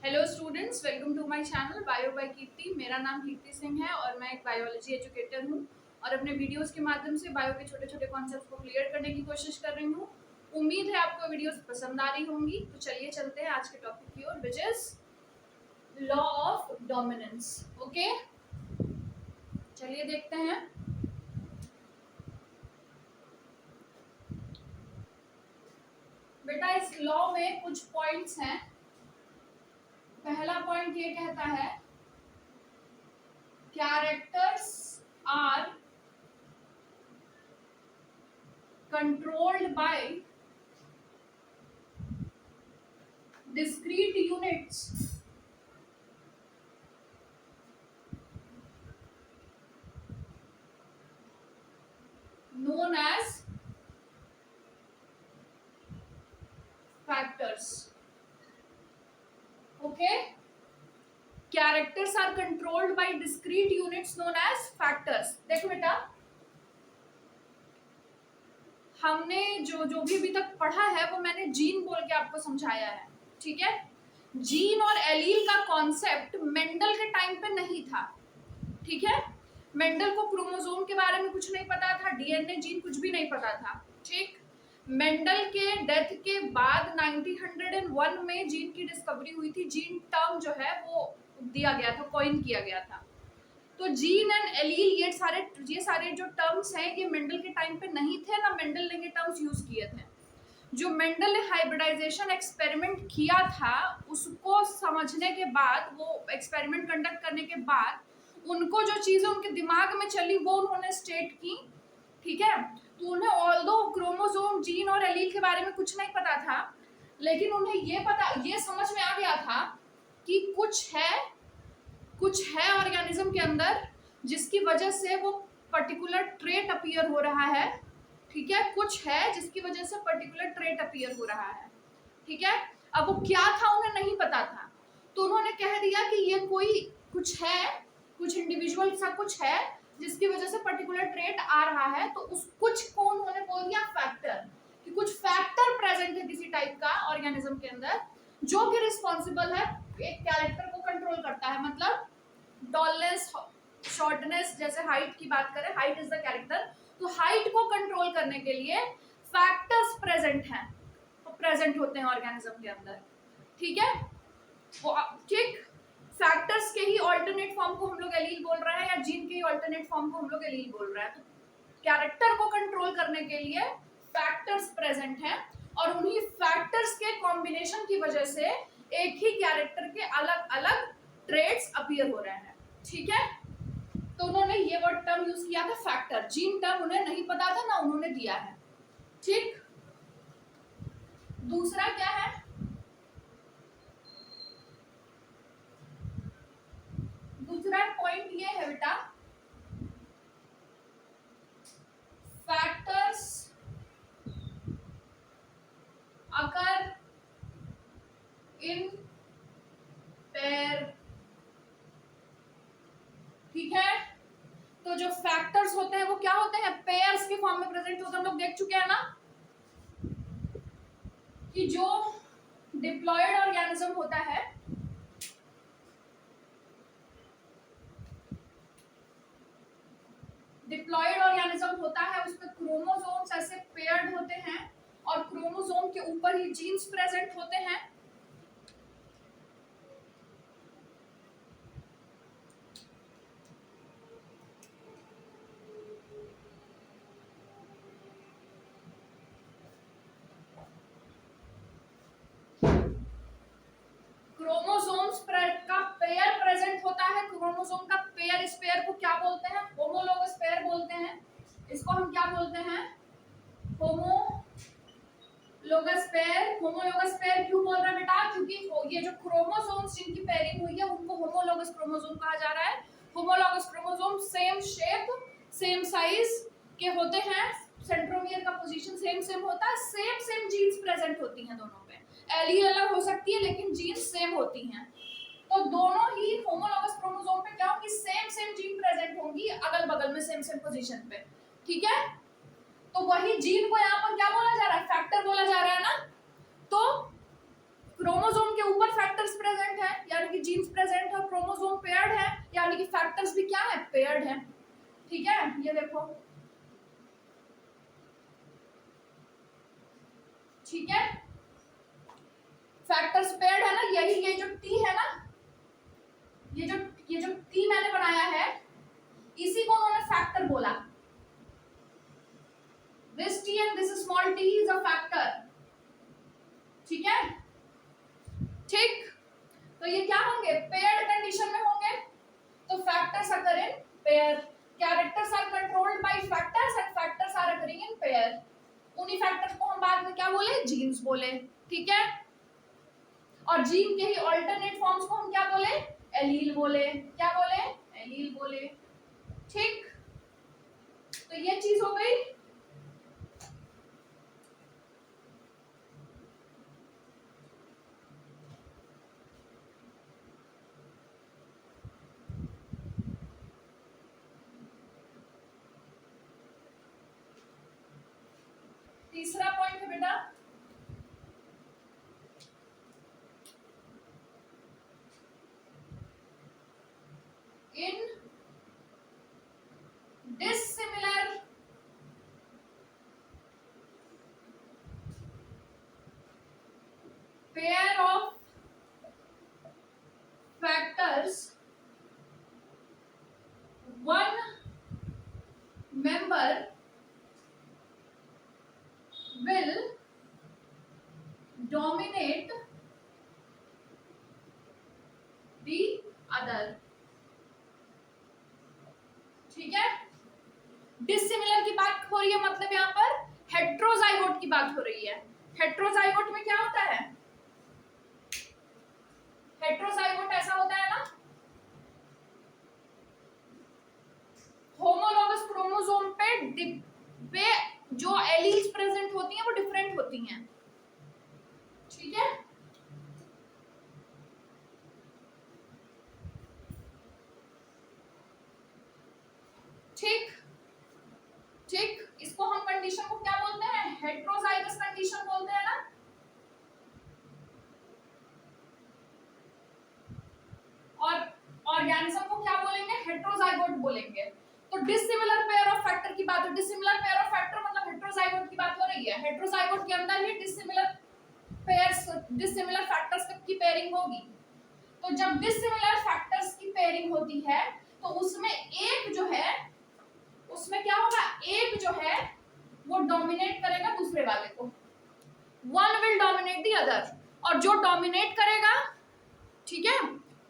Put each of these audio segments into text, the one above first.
Hello students, welcome to my channel bio by Kirti. मेरा नाम कीर्ति सिंह है और मैं एक बायोलॉजी एजुकेटर हूँ और अपने वीडियोस के माध्यम से बायो के छोटे छोटे कॉन्सेप्ट्स को क्लियर करने की कोशिश कर रही हूँ। उम्मीद है आपको वीडियोस पसंद आ रही होंगी। तो चलिए चलते हैं आज के टॉपिक की ओर, which is law of dominance. Okay, चलिए देखते हैं। बेटा, इस लॉ में कुछ पॉइंट्स हैं। पहला पॉइंट ये कहता है, characters are controlled by discrete units known as factors. Okay, characters are controlled by discrete units known as factors. देखो बेटा, हमने जो भी अभी तक पढ़ा है वो मैंने जीन बोल के आपको समझाया है। ठीक है, जीन और एलील का कॉन्सेप्ट मेंडल के टाइम पे नहीं था। ठीक है, मेंडल को क्रोमोसोम के बारे में कुछ नहीं पता था, डीएनए जीन कुछ भी नहीं पता था। ठीक, मेंडल के डेथ के बाद 1901 में जीन की डिस्कवरी हुई थी। जीन टर्म जो है वो दिया गया था, कॉइन किया गया था। तो जीन एंड एलील ये सारे जो टर्म्स हैं ये मेंडल के टाइम पे नहीं थे, ना मेंडल ने ये टर्म्स यूज किए थे। जो मेंडल ने हाइब्रिडाइजेशन एक्सपेरिमेंट किया था उसको समझने के बाद, वो एक्सपेरिमेंट कंडक्ट करने के बाद उनको जो चीजें उनके दिमाग में चली वो उन्होंने स्टेट की। ठीक है, तो उन्हें ऑल्दो क्रोमोसोम, जीन और एलील के बारे में कुछ नहीं पता था, लेकिन उन्हें ये समझ में आ गया था कि कुछ है ऑर्गेनिज्म के अंदर जिसकी वजह से वो पर्टिकुलर ट्रेट अपीयर हो रहा है। ठीक है, कुछ है जिसकी वजह से पर्टिकुलर ट्रेट अपीयर हो रहा है। ठीक है, अब वो क्या था उन्हें नहीं पता था, तो उन्होंने कह दिया कि ये कुछ है, कुछ इंडिविजुअल सा कुछ है जिसकी वजह से पर्टिकुलर ट्रेट आ रहा है। तो उस कुछ को उन्होंने बोल दिया फैक्टर, कि कुछ फैक्टर प्रेजेंट है किसी टाइप का ऑर्गेनिज्म के अंदर जो कि रिस्पॉन्सिबल है, एक कैरेक्टर को कंट्रोल करता है। मतलब टॉलनेस, शॉर्टनेस, जैसे हाइट की बात करें, हाइट इज द कैरेक्टर, तो हाइट को कंट्रोल करने के लिए फैक्टर्स प्रेजेंट होते हैं ऑर्गेनिज्म के अंदर। ठीक है, ठीक, फैक्टर्स के ही ऑल्टरनेट फॉर्म को हम लोग एलील बोल रहे हैं, या जीन के ही ऑल्टरनेट फॉर्म को हम लोग एलील बोल रहे हैं। तो कैरेक्टर को कंट्रोल करने के लिए फैक्टर्स प्रेजेंट हैं और उन्हीं फैक्टर्स के कॉम्बिनेशन की वजह से एक ही कैरेक्टर के अलग अलग ट्रेड्स अपीयर हो रहे हैं। ठीक है, तो उन्होंने ये वर्ड टर्म यूज किया था फैक्टर। जीन टर्म उन्हें नहीं पता था, ना उन्होंने दिया है। ठीक, दूसरा क्या है, दूसरा पॉइंट ये है बेटा, फैक्टर्स अकर इन पेयर। ठीक है, तो जो फैक्टर्स होते हैं वो क्या होते हैं, पेयर्स के फॉर्म में प्रेजेंट होते हैं। हम लोग देख चुके हैं ना कि जो डिप्लॉयड ऑर्गेनिज्म होता है, डिप्लॉयड ऑर्गेनिज्म होता है उसमें क्रोमोसोम्स ऐसे पेयर्ड होते हैं और क्रोमोसोम के ऊपर ही जीन्स प्रेजेंट होते हैं। क्रोमोसोम्स का पेयर प्रेजेंट होता है। क्रोमोसोम का पेयर, इस पेयर को क्या बोलते हैं, होमोलोगस पेयर बोलते हैं। इसको हम क्या बोलते हैं, होमोलोगस पेयर। होमोलोगस पेयर क्यों बोल रहे हैं बेटा, क्योंकि ये जो क्रोमोसोम्स जिनकी पेयरिंग हुई है उनको होमोलोगस क्रोमोसोम कहा जा रहा है। Homologous chromosome same shape, same size के होते हैं, सेंट्रोमियर का पोजीशन सेम होता है, सेम जीन्स प्रेजेंट होती हैं दोनों पे। एलील अलग हो सकती है लेकिन जीन्स सेम होती हैं। तो दोनों ही होमोलोगस क्रोमोसोम पे क्या होंगी, सेम जीन प्रेजेंट होंगी अगल बगल में, सेम पोजीशन पे। ठीक है, तो वही जीन को यहाँ पर क्या बोला जा रहा है, फैक्टर बोला जा रहा है ना। तो क्रोमोसोम के ऊपर फैक्टर्स प्रेजेंट है जीन्स प्रेजेंट है, क्रोमोसोम पेयर्ड है, यानी कि फैक्टर्स भी क्या है, पेयर्ड है। ठीक है, ये देखो, ठीक है, फैक्टर्स पेयर्ड है ना, यही ये जो टी है ना, ये जो टी मैंने बनाया है, इसी को उन्होंने फैक्टर बोला। This T and this small T is a factor. ठीक है, ठीक, तो ये क्या होंगे, पेयर्ड कंडीशन में होंगे, तो factors occur in pair, characters are controlled by factors and factors are occurring in pair. उन्हीं फैक्टर्स को हम बाद में क्या बोले, जीन्स बोले। ठीक है, और जीन के ही अल्टरनेट फॉर्म्स को हम क्या बोले, एलील बोले। क्या बोले, एलील बोले। ठीक, तो ये चीज हो गई। तीसरा पॉइंट है बेटा, इन dissimilar pair of factors, one member will dominate the other। ठीक है, डिसिमिलर की बात हो रही है, मतलब यहाँ पर हेट्रोजाइगोट की बात हो रही है। हेट्रोजाइगोट में क्या होता है, हेट्रोजाइगोट ऐसा होता है ना, होमोलॉगस क्रोमोसोम पे जो एलील्स प्रेजेंट होती हैं वो डिफरेंट होती हैं। ठीक है, ठीक, ठीक, इसको हम कंडीशन को क्या बोलते हैं, हेट्रोजाइगस कंडीशन बोलते हैं ना। और ऑर्गेनिज्म को क्या बोलेंगे, हेट्रोजाइगोट बोलेंगे। तो डिसिमिलर पेयर ऑफ फैक्टर की बात हो, डिसिमिलर पेयर ऑफ फैक्टर मतलब हेट्रोजाइगोट की बात हो रही है। हेट्रोजाइगोट के अंदर ही डिसिमिलर पेयर्स, डिसिमिलर फैक्टर्स की पेयरिंग होगी। तो जब डिसिमिलर फैक्टर्स की पेयरिंग होती है तो उसमें एक जो है, उसमें क्या होगा, एक जो है वो डोमिनेट करेगा दूसरे वाले को, one will dominate the other, और जो डोमिनेट करेगा, ठीक है,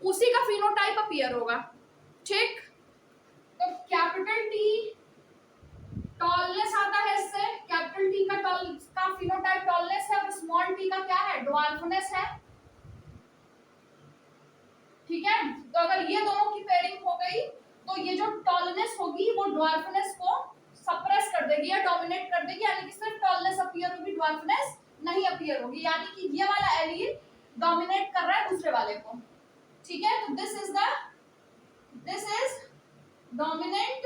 उसी का फिनोटाइप अपीयर होगा। ठीक, तो कैपिटल टी टॉलनेस आता है इससे, कैपिटल टी का फिनोटाइप टॉलनेस है, और स्मॉल टी का क्या है, ड्वार्फनेस है। ठीक है, तो अगर ये दोनों की पेयरिंग हो गई तो ये जो टॉलनेस होगी वो ड्वार्फनेस को सप्रेस कर देगी या डोमिनेट कर देगी, यानी कि सिर्फ टॉलनेस अपीयर होगी, ड्वार्फनेस नहीं अपीयर होगी, यानी कि ये वाला एलील डोमिनेट कर रहा है दूसरे वाले को। ठीक है, तो this is dominant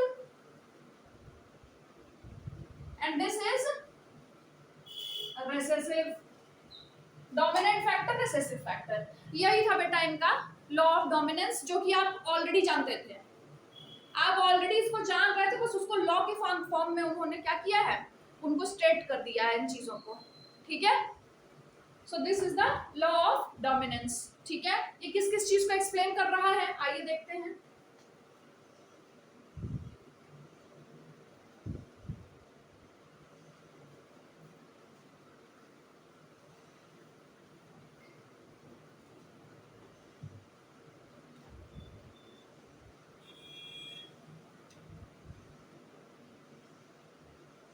and this is recessive. Dominant factor, recessive factor, यही था बेटा इनका लॉ ऑफ डोमिनेंस, जो कि आप ऑलरेडी जानते थे। आप ऑलरेडी इसको जान रहे थे, बस उसको लॉ के फॉर्म में उन्होंने क्या किया है, उनको स्टेट कर दिया है इन चीजों को। ठीक है, so this is the law of dominance. ठीक है, ये किस किस चीज को एक्सप्लेन कर रहा है, आइए देखते हैं।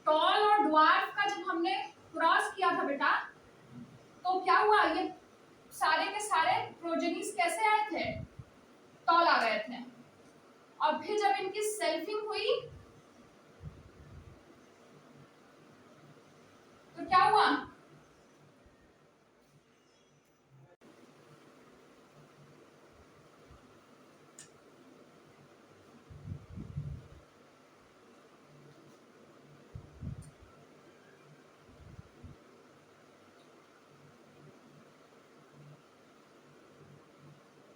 टॉल और ड्वार्फ का जब हमने क्रॉस किया था बेटा, तो क्या हुआ, ये सारे के सारे प्रोजेनिस कैसे आए थे, टॉल आ गए थे। और फिर जब इनकी सेल्फिंग हुई तो क्या हुआ,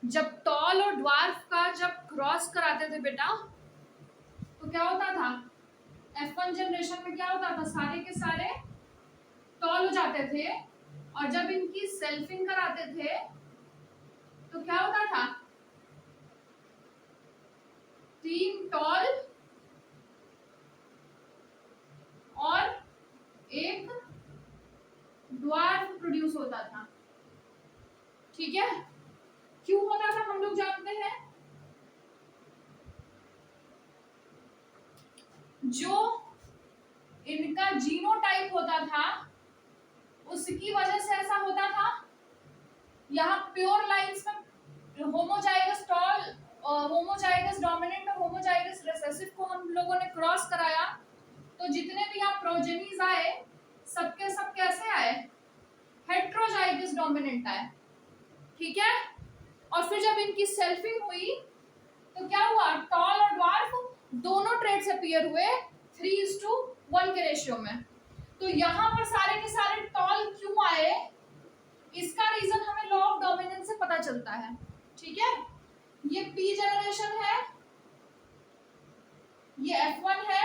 जब टॉल और ड्वार्फ का जब क्रॉस कराते थे बेटा तो क्या होता था, F1 जनरेशन में क्या होता था, सारे के सारे टॉल हो जाते थे, और जब इनकी सेल्फिंग कराते थे तो क्या होता था, 3 टॉल और 1 ड्वार्फ प्रोड्यूस होता था। ठीक है, क्यों होता था हम लोग जानते हैं, जो इनका जीनोटाइप होता था उसकी वजह से ऐसा होता था। यहाँ प्योर लाइंस में होमोजाइगस टॉल, होमोजाइगस डोमिनेंट और होमोजाइगस रिसेसिव को हम लोगों ने क्रॉस कराया, तो जितने भी यहाँ प्रोजेनीज आए सबके सब कैसे आए, हेट्रोजाइगस डोमिनेंट आए। ठीक है, और फिर जब इनकी सेल्फिंग हुई तो क्या हुआ, टॉल और ड्वार्फ दोनों ट्रेड्स अपीयर हुए 3:1 के रेशियो में। तो यहाँ पर सारे के सारे टॉल क्यों आए, इसका रीजन हमें लॉ ऑफ डोमिनेंस से पता चलता है। ठीक है, ये पी जनरेशन है, ये F1 है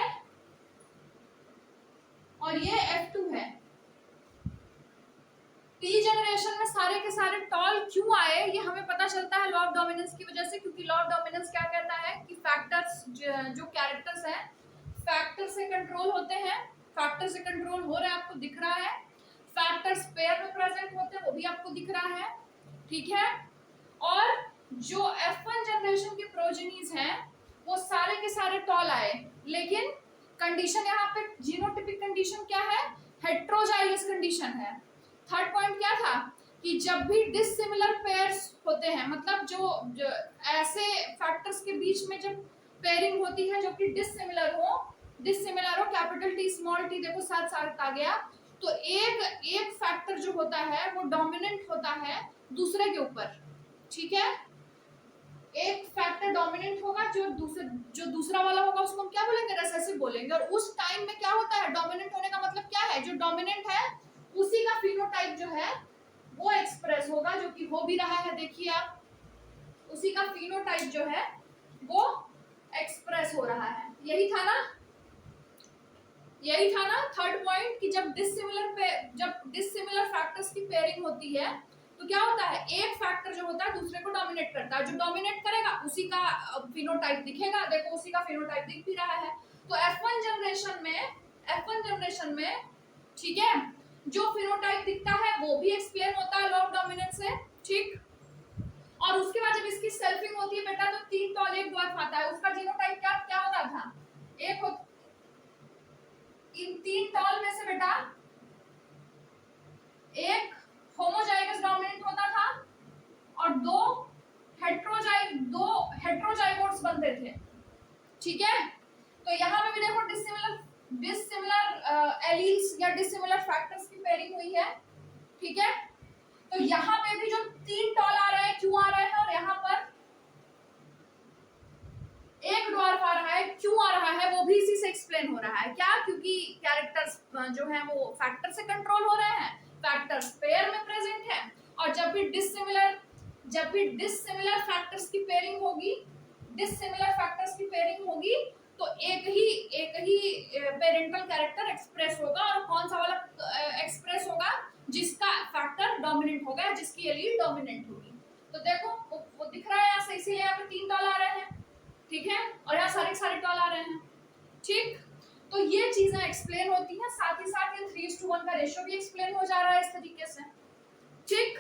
और ये F2 है। पी जनरेशन में सारे के सारे टॉल क्यों आए ये हमें पता चलता है लॉ ऑफ डोमिनेंस की वजह से, क्योंकि लॉ ऑफ डोमिनेंस क्या कहता है कि फैक्टर्स जो कैरेक्टर्स हैं फैक्टर से कंट्रोल होते हैं, फैक्टर से कंट्रोल हो रहा है, आपको दिख रहा है, फैक्टर्स पेयर में प्रेजेंट होते हैं वो भी आपको दिख रहा है। ठीक है, और जो F1 जनरेशन के प्रोजेनीज हैं वो सारे के सारे टॉल आए, लेकिन कंडीशन यहाँ पे जीनोटिपिक कंडीशन क्या है, हेट्रोजाइगस कंडीशन है। थर्ड पॉइंट क्या था कि जब भी डिसिमिलर पेयर्स होते हैं, मतलब जो ऐसे फैक्टर्स के बीच में जब पेयरिंग होती है जो कि डिसिमिलर हो कैपिटल टी स्मॉल टी, देखो साथ साथ आ गया, तो एक फैक्टर जो होता है वो डोमिनेंट होता है दूसरे के ऊपर। ठीक है, एक फैक्टर डोमिनेंट होगा, जो दूसरा वाला होगा उसको हम क्या बोलेंगे, रिसेसिव बोलेंगे। और उस टाइम में क्या होता है, डोमिनेंट होने का मतलब क्या है, जो डोमिनेंट है उसी का फिनोटाइप जो है वो एक्सप्रेस होगा, जो कि हो भी रहा है, देखिए आप, उसी का फिनोटाइप जो है वो एक्सप्रेस हो रहा है। यही था ना थर्ड पॉइंट, कि जब डिसिमिलर फैक्टर्स की पेयरिंग होती है तो क्या होता है, एक फैक्टर जो होता है दूसरे को डोमिनेट करता है, जो डोमिनेट करेगा उसी का फिनोटाइप दिखेगा, देखो उसी का फिनोटाइप दिख भी रहा है। तो F1 जनरेशन में ठीक है, जो फिनोटाइप दिखता है वो भी एक्सप्लेन होता है लॉ ऑफ डोमिनेंस से। ठीक, और उसके बाद जब इसकी सेल्फिंग होती है बेटा तो 3 टॉल 1 ड्वार्फ आता है, उसका जीनोटाइप क्या होता था, इन 3 टॉल में से बेटा एक होमोजाइगस डोमिनेंट होता था और दो हेट्रोजाइगोट्स बनते थे। ठीक है, तो यहाँ पे भी देखो डिसिमिलर एलील्स या डिसिमिलर फैक्टर्स की पेयरिंग हुई है। ठीक है, तो यहाँ पे भी जो 3 टॉल आ रहे हैं क्यों आ रहे हैं, और यहाँ पर एक ड्वार्फ आ रहा है क्यों आ रहा है, वो भी इसी से एक्सप्लेन हो रहा है। क्या, क्योंकि कैरेक्टर्स जो हैं वो फैक्टर से कंट्रोल हो रहे हैं, फैक्टर्स पेयर में प्रेजेंट है, और जब भी डिसिमिलर फैक्टर्स की पेयरिंग होगी तो एक ही पेरेंटल कैरेक्टर एक्सप्रेस होगा, और कौन सा वाला एक्सप्रेस होगा, जिसका फैक्टर डोमिनेंट होगा, जिसकी एलील डोमिनेंट होगी। तो देखो वो दिख रहा है यहाँ से, इसीलिए यहाँ पे 3 टॉल आ रहे हैं। ठीक है, और यहाँ सारे टॉल आ रहे हैं। ठीक, तो ये चीजें एक्सप्लेन होती हैं, साथ ही साथ ये 3:1 का रेशियो भी एक्सप्लेन हो जा रहा है इस तरीके से। ठीक,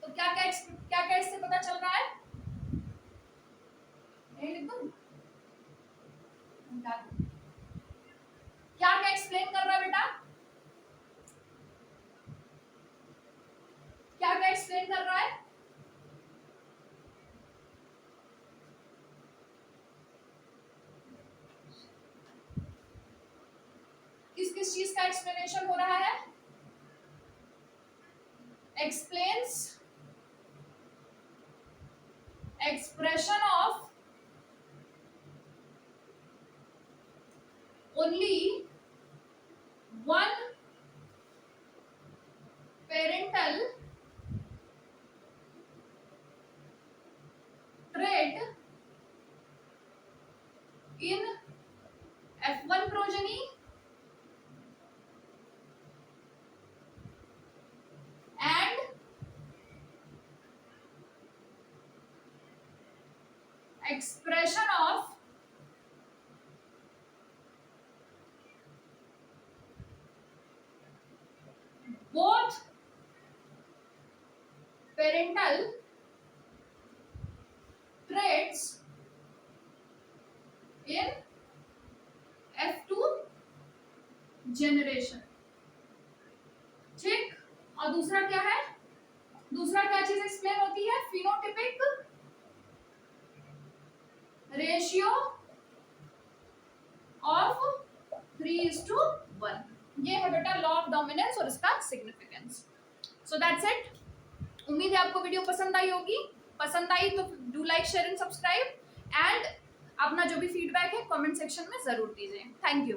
तो क्या क्या इससे पता चल रहा है, क्या एक्सप्लेन कर रहा है बेटा, क्या एक्सप्लेन कर रहा है, किस चीज का एक्सप्लेनेशन हो रहा है, explains expression of only one parental expression of both parental traits in F2 generation. ठीक, और दूसरा क्या है, दूसरा क्या चीज एक्सप्लेन होती है, फिनोटिपिक रेशियो ऑफ 3:1. ये है बेटा लॉ ऑफ डोमिनेंस और इसका सिग्निफिकेंस. So that's it. उम्मीद है आपको वीडियो पसंद आई होगी. पसंद आई तो do like, share and subscribe, and अपना जो भी फीडबैक है कमेंट सेक्शन में जरूर दीजिए. Thank you.